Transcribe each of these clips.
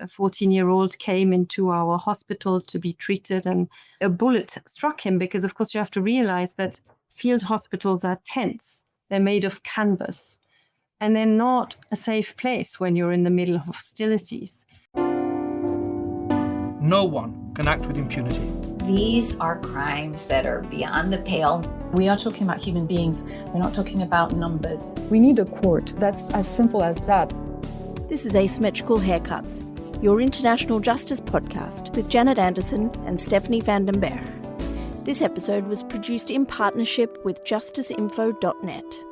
a 14-year-old came into our hospital to be treated, and a bullet struck him because, of course, you have to realize that field hospitals are tents. They're made of canvas, and they're not a safe place when you're in the middle of hostilities. No one can act with impunity. These are crimes that are beyond the pale. We are talking about human beings. We're not talking about numbers. We need a court. That's as simple as that. This is Asymmetrical Haircuts, your international justice podcast with Janet Anderson and Stephanie van den Berg. This episode was produced in partnership with justiceinfo.net.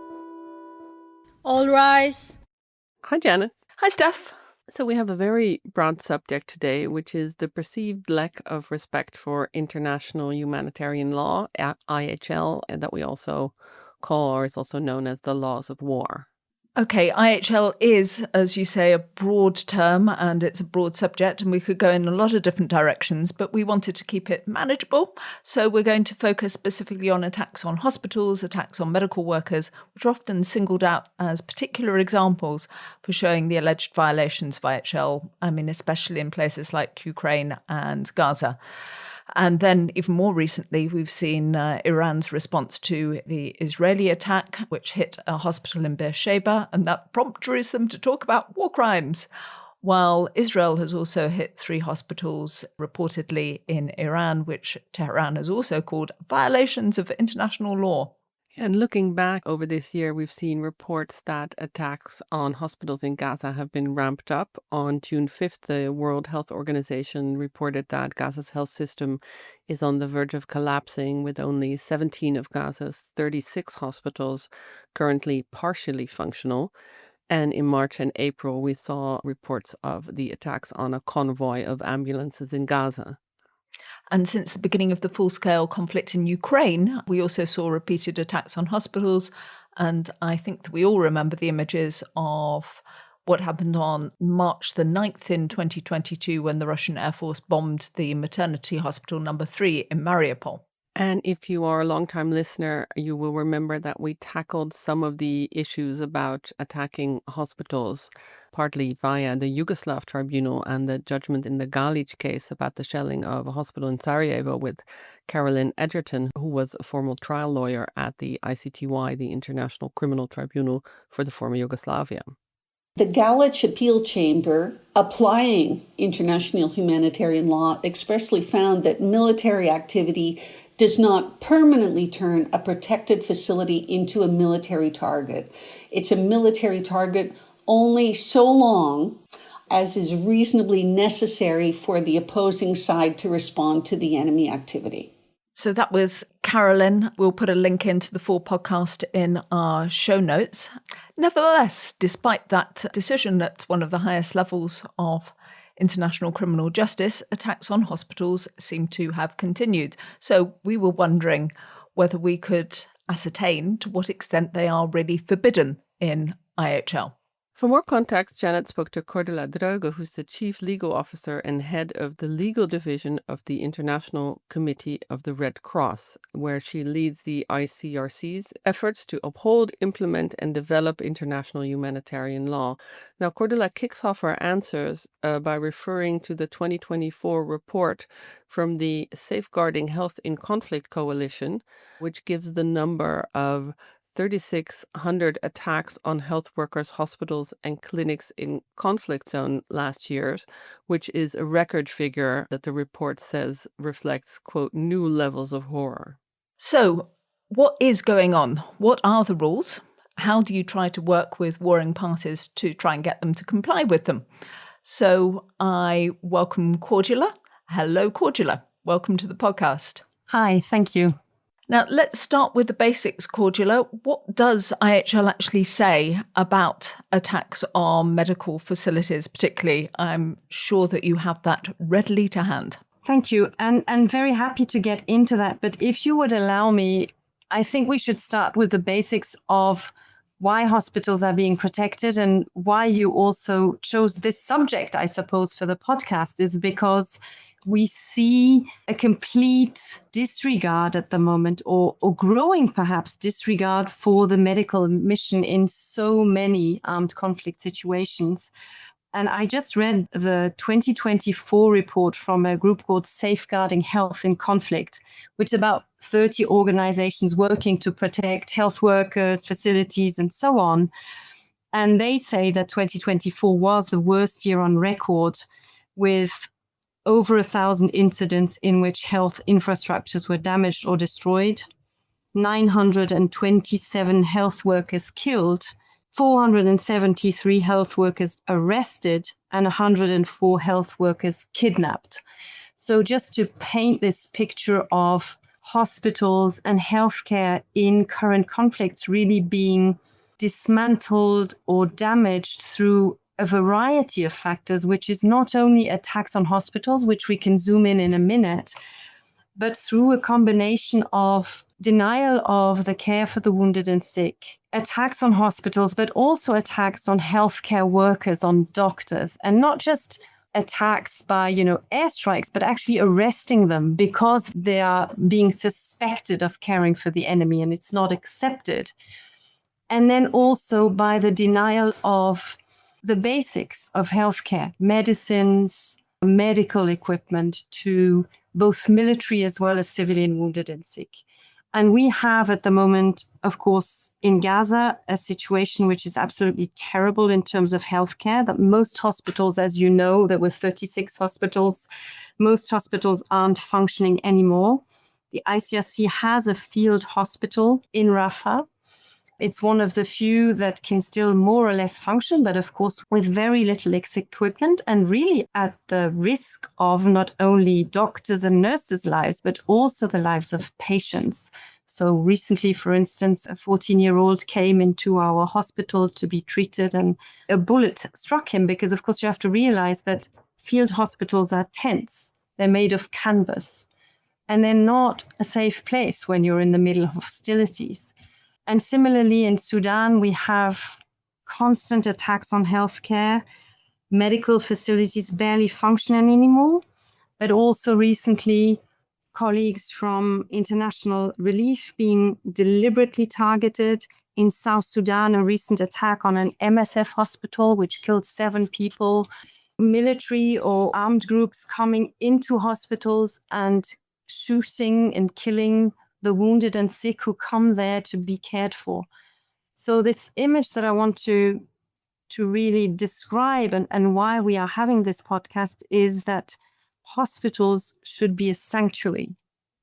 All rise. Hi, Janet. Hi, Steph. So we have a very broad subject today, which is the perceived lack of respect for international humanitarian law, IHL, and that we also call, or is also known as the laws of war. Okay, IHL is, as you say, a broad term and it's a broad subject and we could go in a lot of different directions, but we wanted to keep it manageable. So we're going to focus specifically on attacks on hospitals, attacks on medical workers, which are often singled out as particular examples for showing the alleged violations of IHL, especially in places like Ukraine and Gaza. And then even more recently, we've seen Iran's response to the Israeli attack, which hit a hospital in Beersheba, and that prompted Jerusalem to talk about war crimes. While Israel has also hit 3 hospitals, reportedly in Iran, which Tehran has also called violations of international law. And looking back over this year, we've seen reports that attacks on hospitals in Gaza have been ramped up. On June 5th, the World Health Organization reported that Gaza's health system is on the verge of collapsing, with only 17 of Gaza's 36 hospitals currently partially functional. And in March and April, we saw reports of the attacks on a convoy of ambulances in Gaza. And since the beginning of the full-scale conflict in Ukraine, we also saw repeated attacks on hospitals. And I think that we all remember the images of what happened on March the 9th in 2022 when the Russian Air Force bombed the maternity hospital number 3 in Mariupol. And if you are a longtime listener, you will remember that we tackled some of the issues about attacking hospitals, partly via the Yugoslav tribunal and the judgment in the Galic case about the shelling of a hospital in Sarajevo, with Carolyn Edgerton, who was a formal trial lawyer at the ICTY, the International Criminal Tribunal for the former Yugoslavia. The Galic Appeal Chamber, applying international humanitarian law, expressly found that military activity does not permanently turn a protected facility into a military target. It's a military target only so long as is reasonably necessary for the opposing side to respond to the enemy activity. So that was Carolyn. We'll put a link into the full podcast in our show notes. Nevertheless, despite that decision at one of the highest levels of international criminal justice, attacks on hospitals seem to have continued. So we were wondering whether we could ascertain to what extent they are really forbidden in IHL. For more context, Janet spoke to Cordula Droege, who's the Chief Legal Officer and head of the legal division of the International Committee of the Red Cross, where she leads the ICRC's efforts to uphold, implement, and develop international humanitarian law. Now, Cordula kicks off her answers by referring to the 2024 report from the Safeguarding Health in Conflict Coalition, which gives the number of 3,600 attacks on health workers, hospitals, and clinics in conflict zone last year, which is a record figure that the report says reflects, quote, new levels of horror. So what is going on? What are the rules? How do you try to work with warring parties to try and get them to comply with them? So I welcome Cordula. Hello, Cordula. Welcome to the podcast. Hi, thank you. Now, let's start with the basics, Cordula. What does IHL actually say about attacks on medical facilities, particularly? I'm sure that you have that readily to hand. Thank you. And very happy to get into that. But if you would allow me, I think we should start with the basics of why hospitals are being protected and why you also chose this subject, I suppose, for the podcast, is because we see a complete disregard at the moment, or growing perhaps disregard for the medical mission in so many armed conflict situations. And I just read the 2024 report from a group called Safeguarding Health in Conflict, which is about 30 organizations working to protect health workers, facilities, and so on. And they say that 2024 was the worst year on record, with over 1,000 incidents in which health infrastructures were damaged or destroyed, 927 health workers killed, 473 health workers arrested, and 104 health workers kidnapped. So just to paint this picture of hospitals and healthcare in current conflicts really being dismantled or damaged through a variety of factors, which is not only attacks on hospitals, which we can zoom in a minute, but through a combination of denial of the care for the wounded and sick, attacks on hospitals, but also attacks on healthcare workers, on doctors, and not just attacks by, airstrikes, but actually arresting them because they are being suspected of caring for the enemy and it's not accepted. And then also by the denial of the basics of healthcare, medicines, medical equipment to both military as well as civilian wounded and sick. And we have at the moment, of course, in Gaza, a situation which is absolutely terrible in terms of healthcare, that most hospitals, as you know, there were 36 hospitals, most hospitals aren't functioning anymore. The ICRC has a field hospital in Rafah. It's one of the few that can still more or less function, but of course with very little equipment and really at the risk of not only doctors and nurses' lives, but also the lives of patients. So recently, for instance, a 14-year-old came into our hospital to be treated and a bullet struck him because, of course, you have to realize that field hospitals are tents. They're made of canvas and they're not a safe place when you're in the middle of hostilities. And similarly, in Sudan, we have constant attacks on healthcare, medical facilities barely functioning anymore, but also recently colleagues from International Relief being deliberately targeted. In South Sudan, a recent attack on an MSF hospital, which killed 7 people, military or armed groups coming into hospitals and shooting and killing the wounded and sick who come there to be cared for. So this image that I want to really describe and why we are having this podcast is that hospitals should be a sanctuary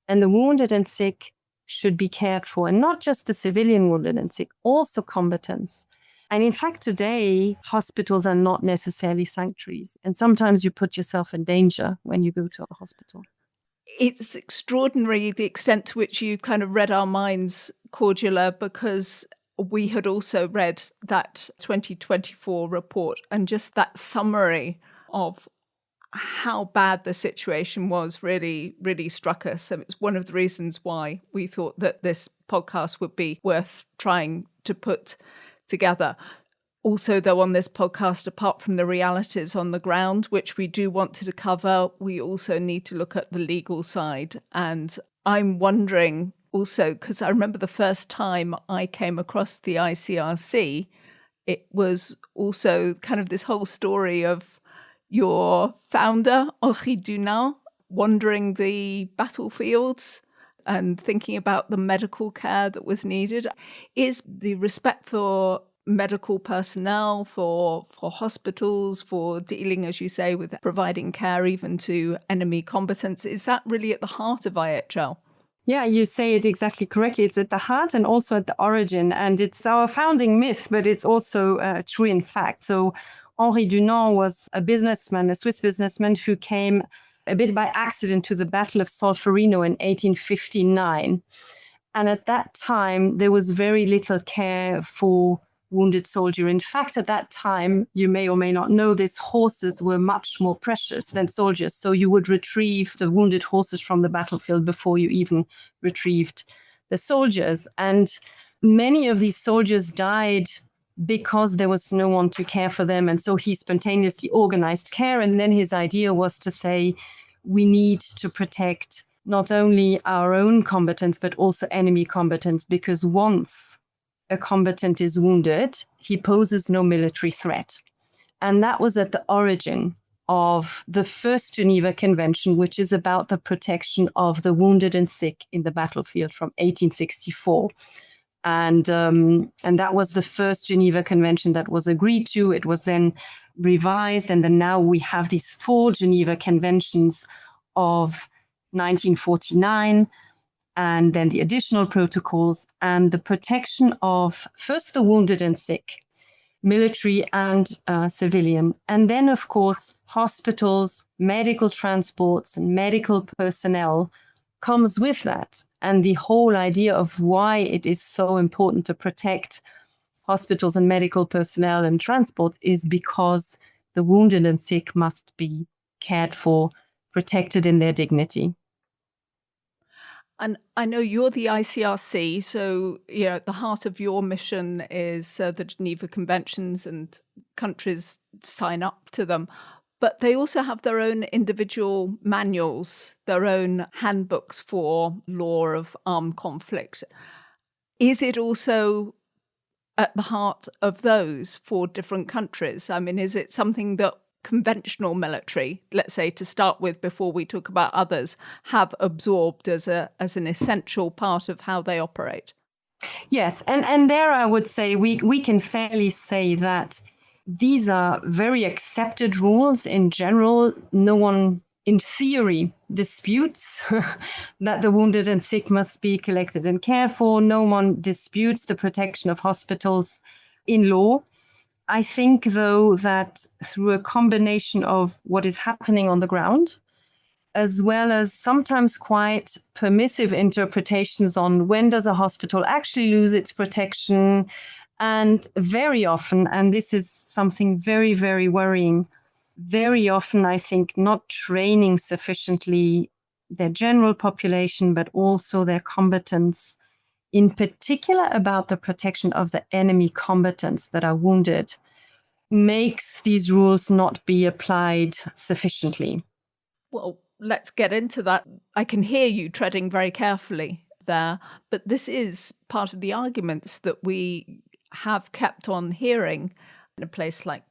and the wounded and sick should be cared for, and not just the civilian wounded and sick, also combatants. And in fact, today, hospitals are not necessarily sanctuaries. And sometimes you put yourself in danger when you go to a hospital. It's extraordinary the extent to which you kind of read our minds, Cordula, because we had also read that 2024 report and just that summary of how bad the situation was really, really struck us. And it's one of the reasons why we thought that this podcast would be worth trying to put together. Also, though, on this podcast, apart from the realities on the ground, which we do want to cover, we also need to look at the legal side. And I'm wondering also, because I remember the first time I came across the ICRC, it was also kind of this whole story of your founder, Henri Dunant, wandering the battlefields and thinking about the medical care that was needed. Is the respect for medical personnel, for hospitals, for dealing, as you say, with providing care even to enemy combatants, is that really at the heart of IHL? Yeah, you say it exactly correctly. It's at the heart and also at the origin. And it's our founding myth, but it's also true in fact. So Henri Dunant was a businessman, a Swiss businessman who came a bit by accident to the Battle of Solferino in 1859. And at that time, there was very little care for wounded soldier. In fact, at that time, you may or may not know this, horses were much more precious than soldiers. So you would retrieve the wounded horses from the battlefield before you even retrieved the soldiers. And many of these soldiers died because there was no one to care for them. And so he spontaneously organized care. And then his idea was to say, we need to protect not only our own combatants, but also enemy combatants, because once a combatant is wounded, he poses no military threat. And that was at the origin of the first Geneva Convention, which is about the protection of the wounded and sick in the battlefield from 1864. And that was the first Geneva Convention that was agreed to. It was then revised, and then now we have these 4 Geneva Conventions of 1949, and then the additional protocols and the protection of first the wounded and sick, military and civilian, and then, of course, hospitals, medical transports, and medical personnel comes with that. And the whole idea of why it is so important to protect hospitals and medical personnel and transports is because the wounded and sick must be cared for, protected in their dignity. And I know you're the ICRC, so at the heart of your mission is the Geneva Conventions, and countries sign up to them. But they also have their own individual manuals, their own handbooks for law of armed conflict. Is it also at the heart of those for different countries? I mean, is it something that conventional military, let's say to start with before we talk about others, have absorbed as an essential part of how they operate? Yes, and there I would say we can fairly say that these are very accepted rules in general. No one, in theory, disputes that the wounded and sick must be collected and cared for. No one disputes the protection of hospitals in law. I think, though, that through a combination of what is happening on the ground, as well as sometimes quite permissive interpretations on when does a hospital actually lose its protection, and very often, and this is something very, very worrying, very often, I think, not training sufficiently their general population, but also their combatants, in particular about the protection of the enemy combatants that are wounded, makes these rules not be applied sufficiently. Well, let's get into that. I can hear you treading very carefully there, but this is part of the arguments that we have kept on hearing in a place like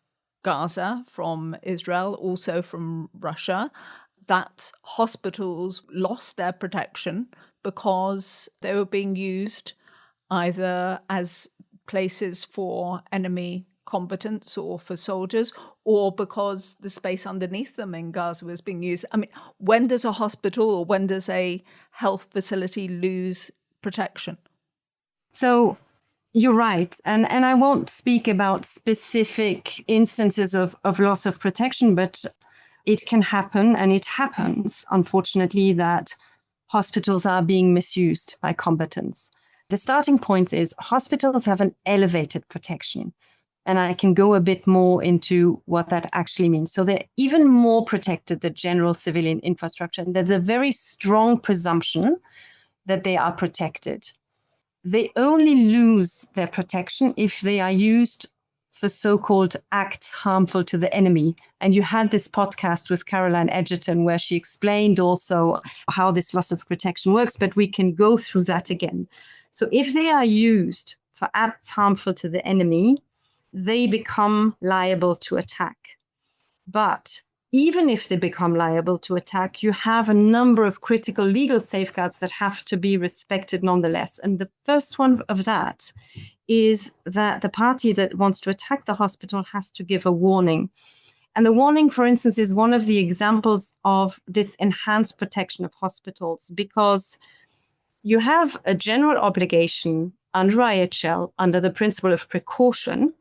Gaza from Israel, also from Russia, that hospitals lost their protection because they were being used either as places for enemy combatants or for soldiers, or because the space underneath them in Gaza was being used. I mean, when does a hospital or when does a health facility lose protection? So you're right. And I won't speak about specific instances of loss of protection, but it can happen, and it happens, unfortunately, that hospitals are being misused by combatants. The starting point is hospitals have an elevated protection. And I can go a bit more into what that actually means. So they're even more protected than general civilian infrastructure. And there's a very strong presumption that they are protected. They only lose their protection if they are used for so-called acts harmful to the enemy. And you had this podcast with Caroline Edgerton where she explained also how this loss of protection works, but we can go through that again. So if they are used for acts harmful to the enemy, they become liable to attack. But even if they become liable to attack, you have a number of critical legal safeguards that have to be respected nonetheless. And the first one of that is that the party that wants to attack the hospital has to give a warning. And the warning, for instance, is one of the examples of this enhanced protection of hospitals, because you have a general obligation under IHL, under the principle of precaution,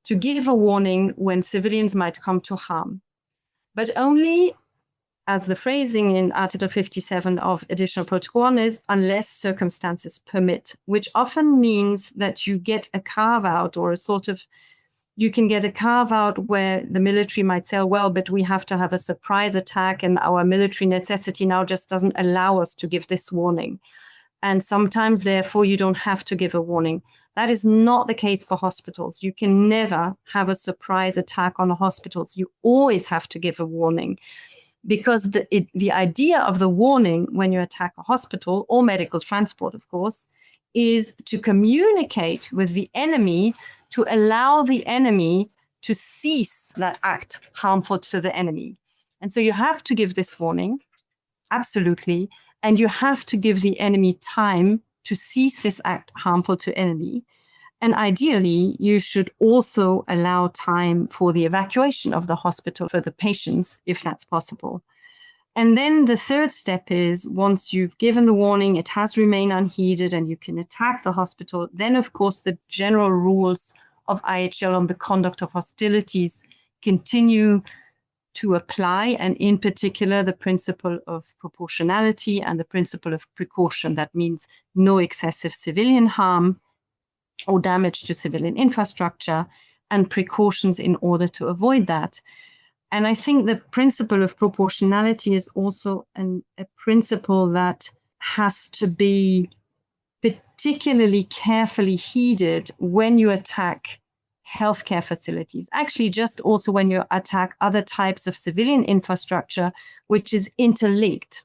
to give a warning when civilians might come to harm. But only, as the phrasing in Article 57 of Additional Protocol 1 is, unless circumstances permit, which often means that you get a carve-out or you can get a carve-out where the military might say, well, but we have to have a surprise attack and our military necessity now just doesn't allow us to give this warning. And sometimes, therefore, you don't have to give a warning. That is not the case for hospitals. You can never have a surprise attack on hospitals. You always have to give a warning, because the idea of the warning when you attack a hospital or medical transport, of course, is to communicate with the enemy, to allow the enemy to cease that act harmful to the enemy. And so you have to give this warning, absolutely, and you have to give the enemy time to cease this act harmful to enemy. And ideally, you should also allow time for the evacuation of the hospital for the patients, if that's possible. And then the third step is, once you've given the warning, it has remained unheeded and you can attack the hospital, then of course the general rules of IHL on the conduct of hostilities continue to apply, and in particular the principle of proportionality and the principle of precaution. That means no excessive civilian harm or damage to civilian infrastructure, and precautions in order to avoid that. And I think the principle of proportionality is also a principle that has to be particularly carefully heeded when you attack healthcare facilities. Actually, just also when you attack other types of civilian infrastructure, which is interlinked.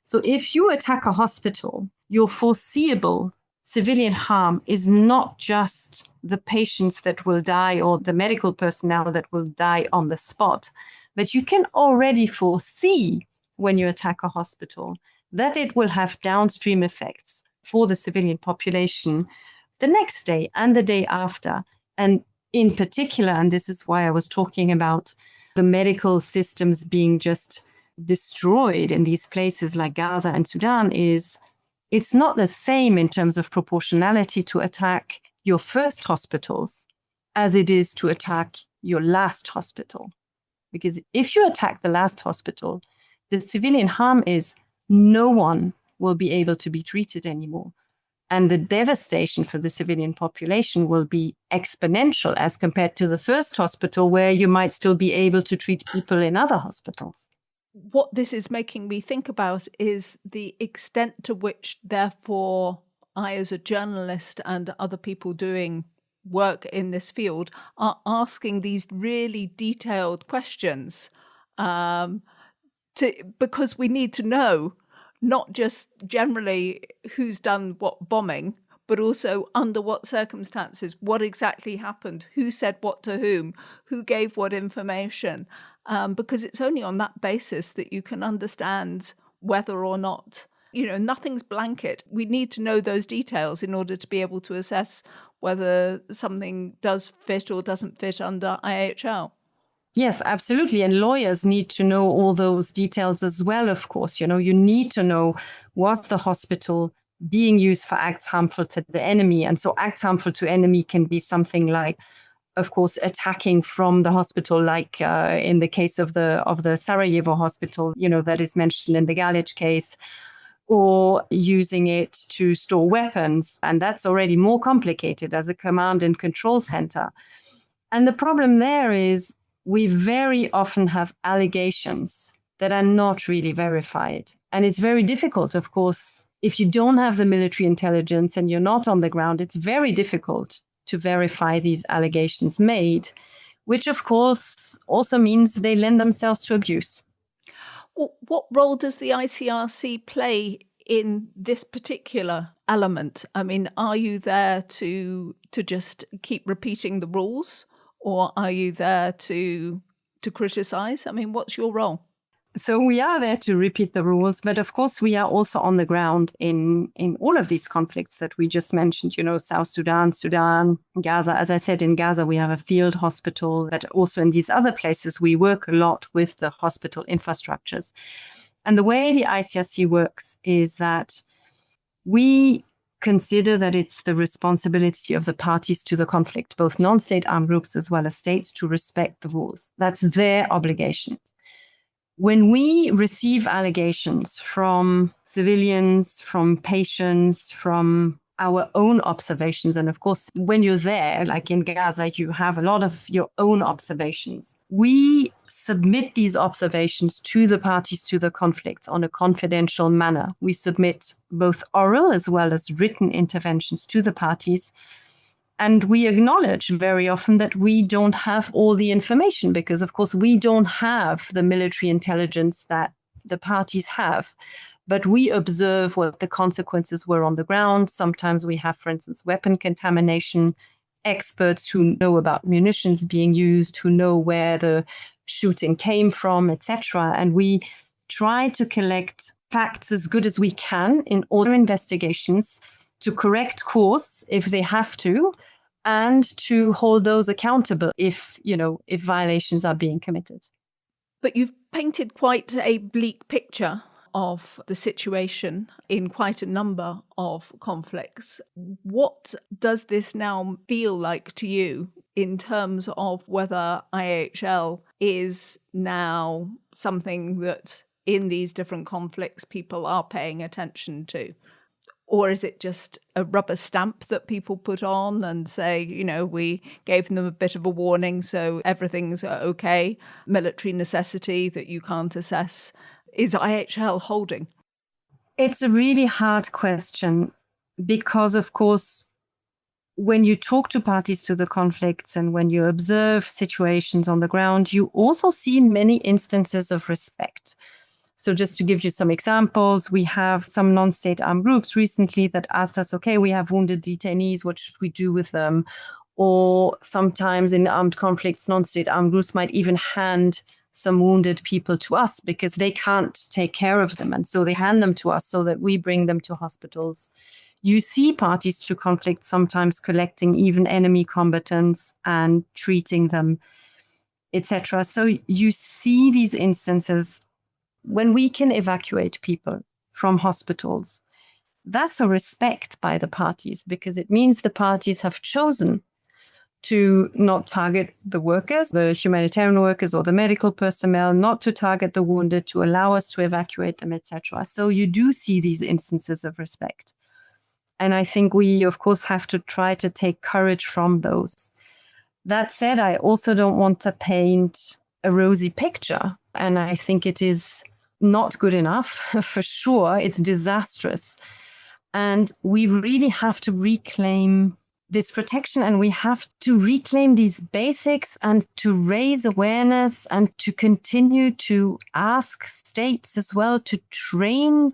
So if you attack a hospital, your foreseeable civilian harm is not just the patients that will die or the medical personnel that will die on the spot, but you can already foresee when you attack a hospital that it will have downstream effects for the civilian population the next day and the day after. And in particular, and this is why I was talking about the medical systems being just destroyed in these places like Gaza and Sudan, is it's not the same in terms of proportionality to attack your first hospitals as it is to attack your last hospital. Because if you attack the last hospital, the civilian harm is no one will be able to be treated anymore. And the devastation for the civilian population will be exponential as compared to the first hospital, where you might still be able to treat people in other hospitals. What this is making me think about is the extent to which, therefore, I, as a journalist and other people doing work in this field, are asking these really detailed questions because we need to know not just generally who's done what bombing, but also under what circumstances, what exactly happened, who said what to whom, who gave what information, because it's only on that basis that you can understand whether or not, nothing's blanket. We need to know those details in order to be able to assess whether something does fit or doesn't fit under IHL. Yes, absolutely. And lawyers need to know all those details as well, of course. You need to know, was the hospital being used for acts harmful to the enemy? And so acts harmful to enemy can be something like, of course, attacking from the hospital, like in the case of the Sarajevo hospital, that is mentioned in the Galic case, or using it to store weapons. And that's already more complicated as a command and control center. And the problem there is, we very often have allegations that are not really verified. And it's very difficult, of course, if you don't have the military intelligence and you're not on the ground, it's very difficult to verify these allegations made, which of course also means they lend themselves to abuse. Well, what role does the ICRC play in this particular element? I mean, are you there to just keep repeating the rules? Or are you there to criticize? I mean, what's your role? So we are there to repeat the rules, but of course we are also on the ground in all of these conflicts that we just mentioned, South Sudan, Gaza. As I said, in Gaza, we have a field hospital, but also in these other places, we work a lot with the hospital infrastructures. And the way the ICRC works is that we consider that it's the responsibility of the parties to the conflict, both non-state armed groups as well as states, to respect the rules. That's their obligation. When we receive allegations from civilians, from patients, from our own observations, and of course, when you're there, like in Gaza, you have a lot of your own observations. We submit these observations to the parties to the conflict on a confidential manner. We submit both oral as well as written interventions to the parties. And we acknowledge very often that we don't have all the information because, of course, we don't have the military intelligence that the parties have. But we observe what the consequences were on the ground. Sometimes we have, for instance, weapon contamination experts who know about munitions being used, who know where the shooting came from, etc. And we try to collect facts as good as we can in all our investigations to correct course if they have to, and to hold those accountable if violations are being committed. But you've painted quite a bleak picture of the situation in quite a number of conflicts. What does this now feel like to you in terms of whether IHL is now something that in these different conflicts people are paying attention to? Or is it just a rubber stamp that people put on and say, we gave them a bit of a warning, so everything's okay, military necessity that you can't assess? Is IHL holding? It's a really hard question because, of course, when you talk to parties to the conflicts and when you observe situations on the ground, you also see many instances of respect. So just to give you some examples, we have some non-state armed groups recently that asked us, okay, we have wounded detainees, what should we do with them? Or sometimes in armed conflicts, non-state armed groups might even hand some wounded people to us because they can't take care of them. And so they hand them to us so that we bring them to hospitals. You see parties to conflict sometimes collecting even enemy combatants and treating them, etc. So you see these instances when we can evacuate people from hospitals. That's a respect by the parties because it means the parties have chosen to not target the workers, the humanitarian workers or the medical personnel, not to target the wounded, to allow us to evacuate them, etc. So you do see these instances of respect. And I think we, of course, have to try to take courage from those. That said, I also don't want to paint a rosy picture. And I think it is not good enough, for sure. It's disastrous. And we really have to reclaim this protection, and we have to reclaim these basics and to raise awareness and to continue to ask states as well to train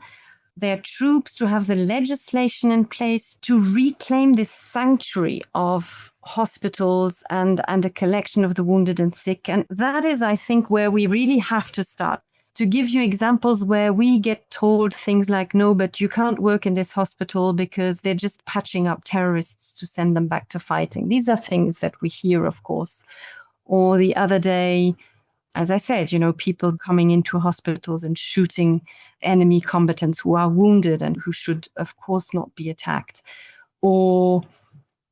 their troops, to have the legislation in place to reclaim this sanctuary of hospitals and the collection of the wounded and sick. And that is, I think, where we really have to start. To give you examples where we get told things like, no, but you can't work in this hospital because they're just patching up terrorists to send them back to fighting. These are things that we hear, of course. Or the other day, as I said, people coming into hospitals and shooting enemy combatants who are wounded and who should, of course, not be attacked. Or,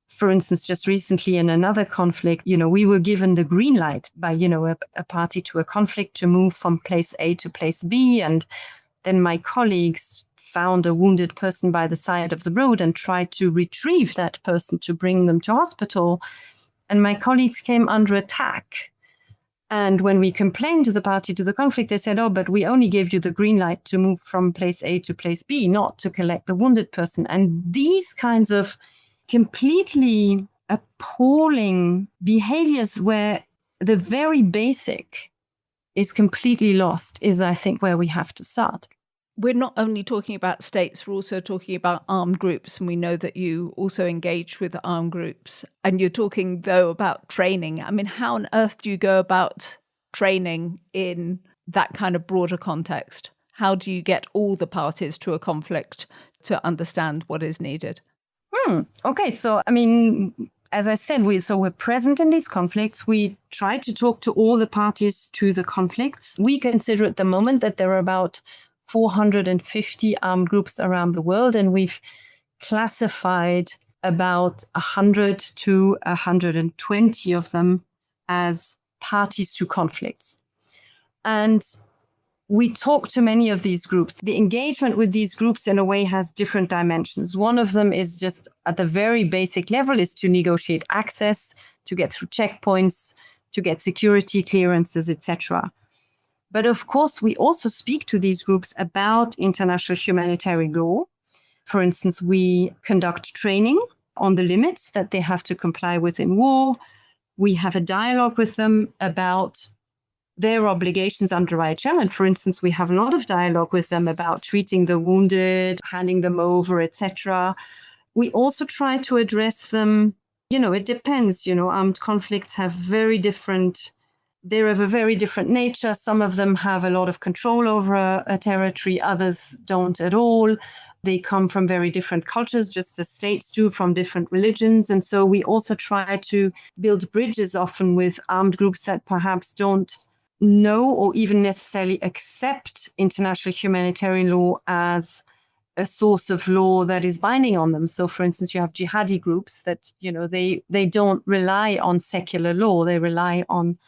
for instance, just recently in another conflict, we were given the green light by, a party to a conflict to move from place A to place B. And then my colleagues found a wounded person by the side of the road and tried to retrieve that person to bring them to hospital. And my colleagues came under attack. And when we complained to the party to the conflict, they said, oh, but we only gave you the green light to move from place A to place B, not to collect the wounded person. And these kinds of completely appalling behaviors where the very basic is completely lost is, I think, where we have to start. We're not only talking about states, we're also talking about armed groups. And we know that you also engage with armed groups. And you're talking, though, about training. I mean, how on earth do you go about training in that kind of broader context? How do you get all the parties to a conflict to understand what is needed? Okay, so, I mean, as I said, we're present in these conflicts. We try to talk to all the parties to the conflicts. We consider at the moment that there are about 450 armed groups around the world, and we've classified about 100 to 120 of them as parties to conflicts. And we talk to many of these groups. The engagement with these groups in a way has different dimensions. One of them is just at the very basic level is to negotiate access, to get through checkpoints, to get security clearances, etc. But of course, we also speak to these groups about international humanitarian law. For instance, we conduct training on the limits that they have to comply with in war. We have a dialogue with them about their obligations under IHL. And for instance, we have a lot of dialogue with them about treating the wounded, handing them over, etc. We also try to address them it depends. Armed conflicts have they're of a very different nature. Some of them have a lot of control over a territory, others don't at all. They come from very different cultures, just as states do, from different religions. And so we also try to build bridges often with armed groups that perhaps don't know or even necessarily accept international humanitarian law as a source of law that is binding on them. So, for instance, you have jihadi groups that, they don't rely on secular law, they rely on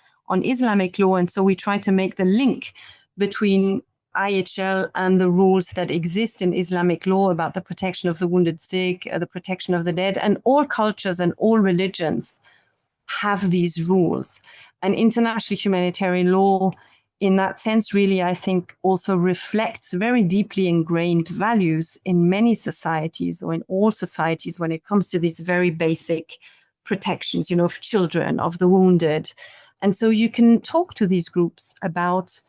Islamic law. And so we try to make the link between IHL and the rules that exist in Islamic law about the protection of the wounded sick, the protection of the dead, and all cultures and all religions have these rules. And international humanitarian law, in that sense, really, I think, also reflects very deeply ingrained values in many societies, or in all societies, when it comes to these very basic protections, of children, of the wounded. And so you can talk to these groups about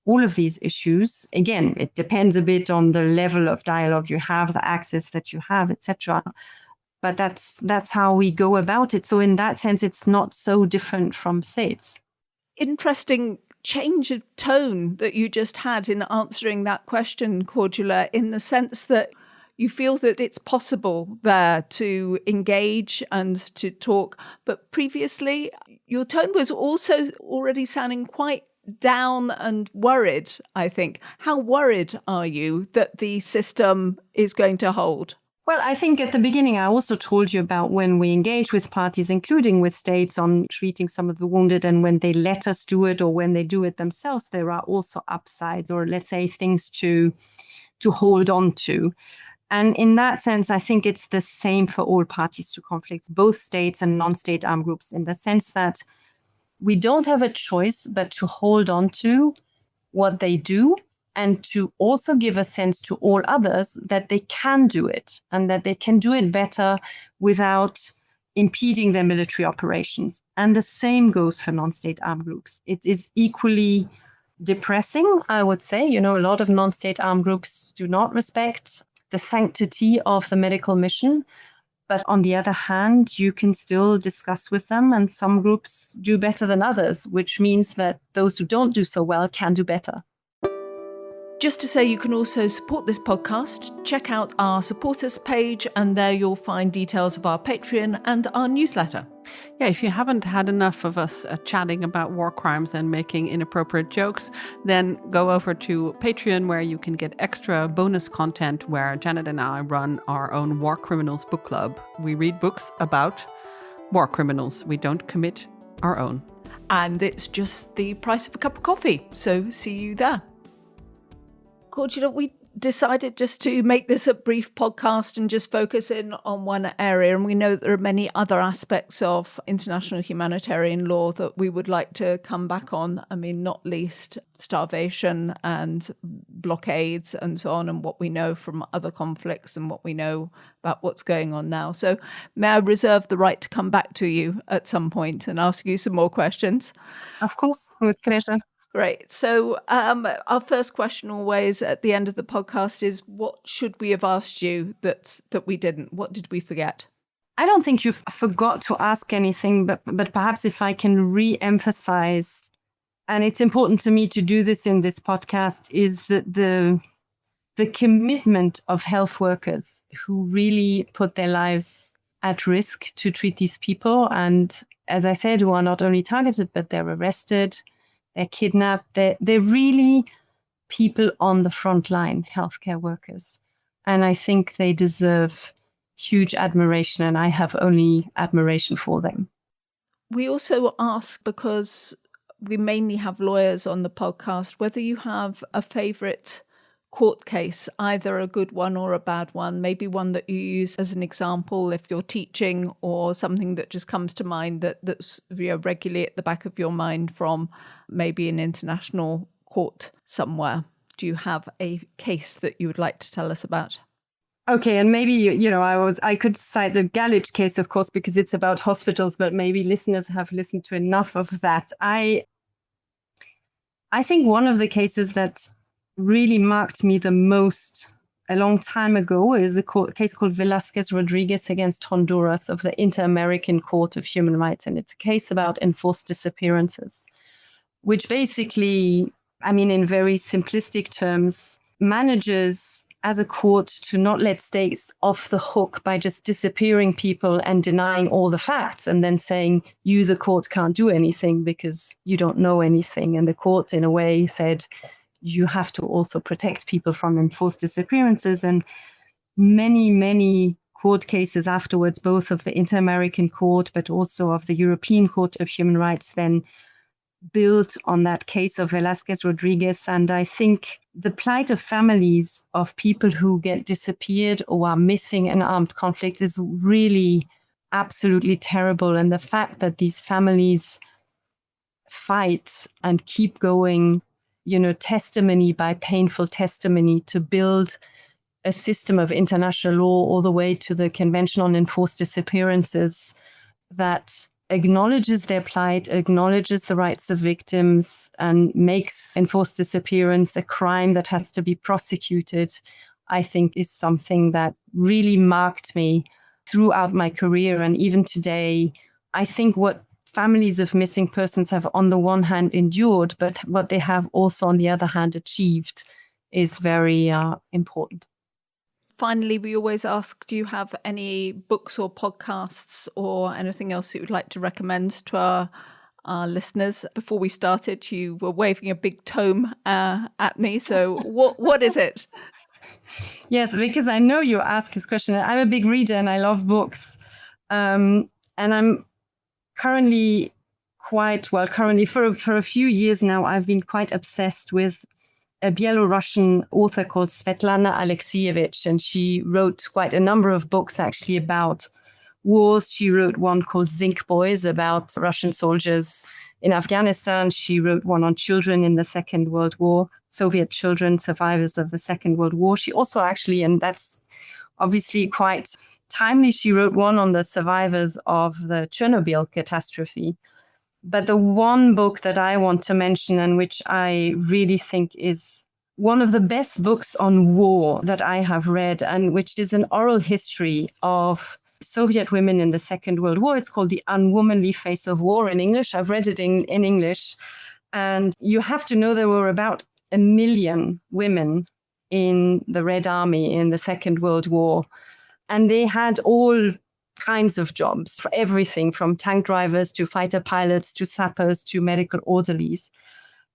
all of these issues. Again, it depends a bit on the level of dialogue you have, the access that you have, etc. But that's how we go about it. So in that sense, it's not so different from states. Interesting change of tone that you just had in answering that question, Cordula, in the sense that you feel that it's possible there to engage and to talk. But previously, your tone was also already sounding quite down and worried, I think. How worried are you that the system is going to hold? Well, I think at the beginning, I also told you about when we engage with parties, including with states, on treating some of the wounded, and when they let us do it or when they do it themselves, there are also upsides, or let's say things to hold on to. And in that sense, I think it's the same for all parties to conflicts, both states and non-state armed groups, in the sense that we don't have a choice but to hold on to what they do, and to also give a sense to all others that they can do it, and that they can do it better without impeding their military operations. And the same goes for non-state armed groups. It is equally depressing, I would say. A lot of non-state armed groups do not respect the sanctity of the medical mission. But on the other hand, you can still discuss with them, and some groups do better than others, which means that those who don't do so well can do better. Just to say, you can also support this podcast. Check out our supporters page, and there you'll find details of our Patreon and our newsletter. Yeah, if you haven't had enough of us chatting about war crimes and making inappropriate jokes, then go over to Patreon, where you can get extra bonus content where Janet and I run our own War Criminals book club. We read books about war criminals. We don't commit our own. And it's just the price of a cup of coffee. So see you there. Cordula, we decided just to make this a brief podcast and just focus in on one area. And we know that there are many other aspects of international humanitarian law that we would like to come back on. I mean, not least starvation and blockades and so on, and what we know from other conflicts and what we know about what's going on now. So may I reserve the right to come back to you at some point and ask you some more questions? Of course, with pleasure. Great. So our first question always at the end of the podcast is, what should we have asked you that we didn't? What did we forget? I don't think you forgot to ask anything, but perhaps if I can re-emphasize, and it's important to me to do this in this podcast, is that the commitment of health workers who really put their lives at risk to treat these people. And as I said, who are not only targeted, but they're arrested, they're kidnapped. They're really people on the front line, healthcare workers. And I think they deserve huge admiration, and I have only admiration for them. We also ask, because we mainly have lawyers on the podcast, whether you have a favourite court case, either a good one or a bad one, maybe one that you use as an example if you're teaching, or something that just comes to mind that's regularly at the back of your mind from maybe an international court somewhere. Do you have a case that you would like to tell us about? Okay, and maybe, I could cite the Galich case, of course, because it's about hospitals, but maybe listeners have listened to enough of that. I think one of the cases that really marked me the most a long time ago is a case called Velázquez Rodriguez against Honduras of the Inter-American Court of Human Rights. And it's a case about enforced disappearances, which basically, I mean, in very simplistic terms, manages as a court to not let states off the hook by just disappearing people and denying all the facts and then saying, you, the court, can't do anything because you don't know anything. And the court, in a way, said, you have to also protect people from enforced disappearances. And many, many court cases afterwards, both of the Inter-American Court, but also of the European Court of Human Rights, then built on that case of Velázquez Rodriguez. And I think the plight of families of people who get disappeared or are missing in armed conflict is really absolutely terrible. And the fact that these families fight and keep going, testimony by painful testimony to build a system of international law all the way to the Convention on Enforced Disappearances that acknowledges their plight, acknowledges the rights of victims, and makes enforced disappearance a crime that has to be prosecuted, I think is something that really marked me throughout my career. And even today, I think what families of missing persons have on the one hand endured, but what they have also on the other hand achieved is very important. Finally, we always ask, do you have any books or podcasts or anything else that you would like to recommend to our listeners? Before we started, you were waving a big tome at me. So what is it? Yes, because I know you ask this question. I'm a big reader and I love books. And I'm currently for a few years now, I've been quite obsessed with a Belarusian author called Svetlana Alexievich, and she wrote quite a number of books actually about wars. She wrote one called Zinc Boys about Russian soldiers in Afghanistan. She wrote one on children in the Second World War, Soviet children, survivors of the Second World War. She also actually, and that's obviously quite timely, she wrote one on the survivors of the Chernobyl catastrophe. But the one book that I want to mention, and which I really think is one of the best books on war that I have read, and which is an oral history of Soviet women in the Second World War. It's called The Unwomanly Face of War in English. I've read it in English. And you have to know there were about 1 million women in the Red Army in the Second World War. And they had all kinds of jobs, for everything from tank drivers to fighter pilots to sappers to medical orderlies.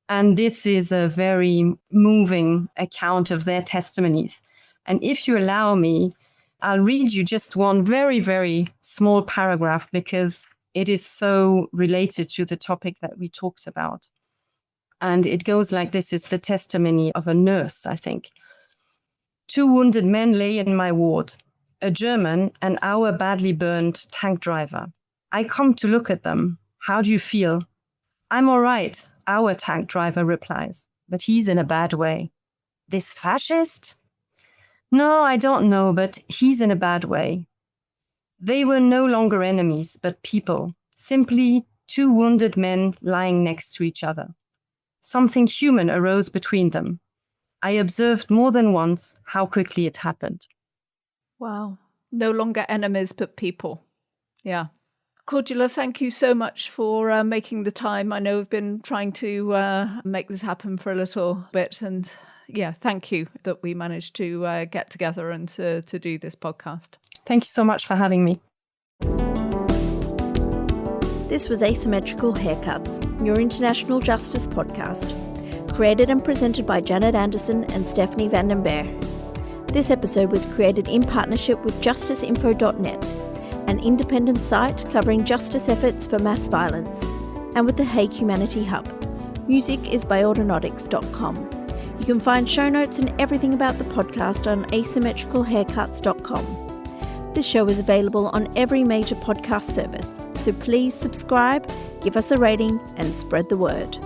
And this is a very moving account of their testimonies. And if you allow me, I'll read you just one very, very small paragraph because it is so related to the topic that we talked about. And it goes like this. It's the testimony of a nurse, I think. 2 wounded men lay in my ward. A German and our badly burned tank driver. I come to look at them. How do you feel? I'm all right, our tank driver replies, but he's in a bad way. This fascist? No, I don't know, but he's in a bad way. They were no longer enemies, but people, simply 2 wounded men lying next to each other. Something human arose between them. I observed more than once how quickly it happened. Wow. No longer enemies, but people. Yeah. Cordula, thank you so much for making the time. I know we've been trying to make this happen for a little bit. And yeah, thank you that we managed to get together and to do this podcast. Thank you so much for having me. This was Asymmetrical Haircuts, your international justice podcast, created and presented by Janet Anderson and Stephanie Vandenberg. This episode was created in partnership with justiceinfo.net, an independent site covering justice efforts for mass violence, and with the Hague Humanity Hub. Music is by autonautics.com. You can find show notes and everything about the podcast on asymmetricalhaircuts.com. This show is available on every major podcast service, so please subscribe, give us a rating, and spread the word.